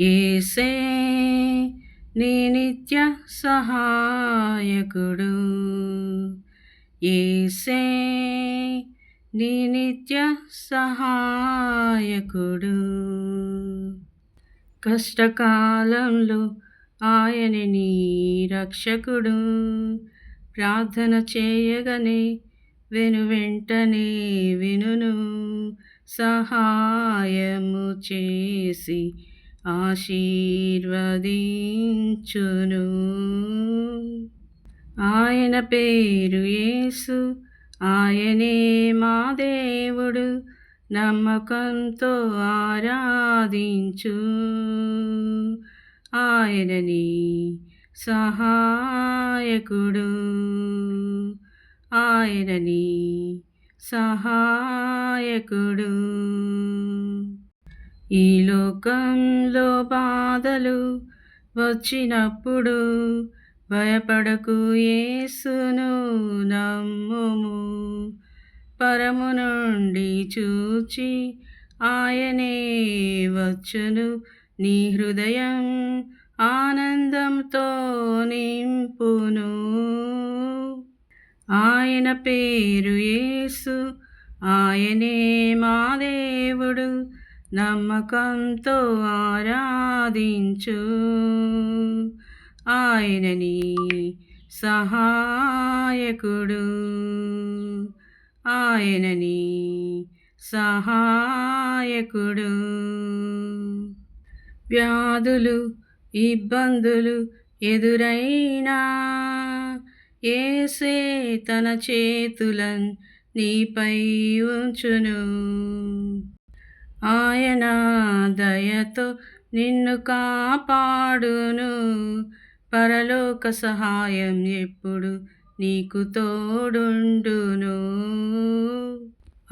యేసే నీ నిత్య సహాయకుడు. యేసే నీ నిత్య సహాయకుడు. కష్టకాలంలో ఆయన నీ రక్షకుడు. ప్రార్థన చేయగనే వెనువెంటనే వినును. సహాయము చేసి ఆశీర్వదించును. ఆయన పేరు యేసు, ఆయనే మా దేవుడు. నమ్మకంతో ఆరాధించు. ఆయన నీ సహాయకుడు. ఆయన నీ సహాయకుడు. ఈ లోకంలో బాధలు వచ్చినప్పుడు భయపడకు, యేసును నమ్ముము. పరము నుండి చూచి ఆయనే వచ్చును. నీ హృదయం ఆనందంతో నింపును. ఆయన పేరు యేసు, ఆయనే మా దేవుడు. నమ్మకంతో ఆరాధించు. ఆయన నీ సహాయకుడు. ఆయన నీ సహాయకుడు. వ్యాధులు ఇబ్బందులు ఎదురైనా యేసే తన చేతులన్ నీపై ఉంచును. ఆయన దయతో నిన్ను కాపాడును. పరలోక సహాయం ఎప్పుడు నీకు తోడుండును.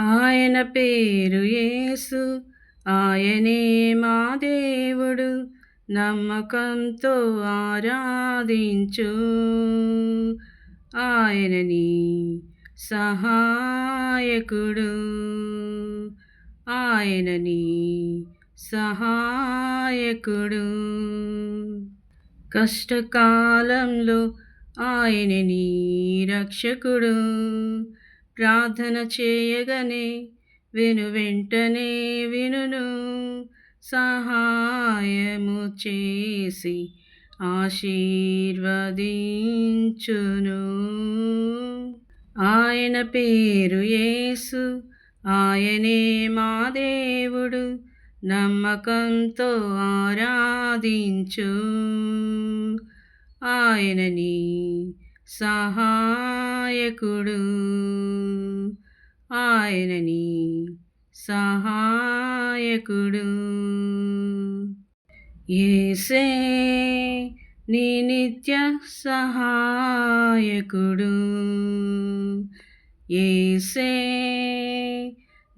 ఆయన పేరు యేసు, ఆయనే మా దేవుడు. నమ్మకంతో ఆరాధించు. ఆయన నీ సహాయకుడు. ఆయన నీ సహాయకుడు. కష్టకాలంలో ఆయన నీ రక్షకుడు. ప్రార్థన చేయగనే వెనువెంటనే వినును. సహాయము చేసి ఆశీర్వదించును. ఆయన పేరు యేసు, ఆయనే మా దేవుడు. నమ్మకంతో ఆరాధించు. ఆయన నీ సహాయకుడు. ఆయన నీ సహాయకుడు. యేసే నీ నిత్య సహాయకుడు. యేసే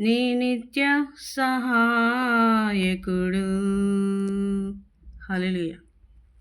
నీ నిత్య సహాయకుడు. హల్లెలూయా.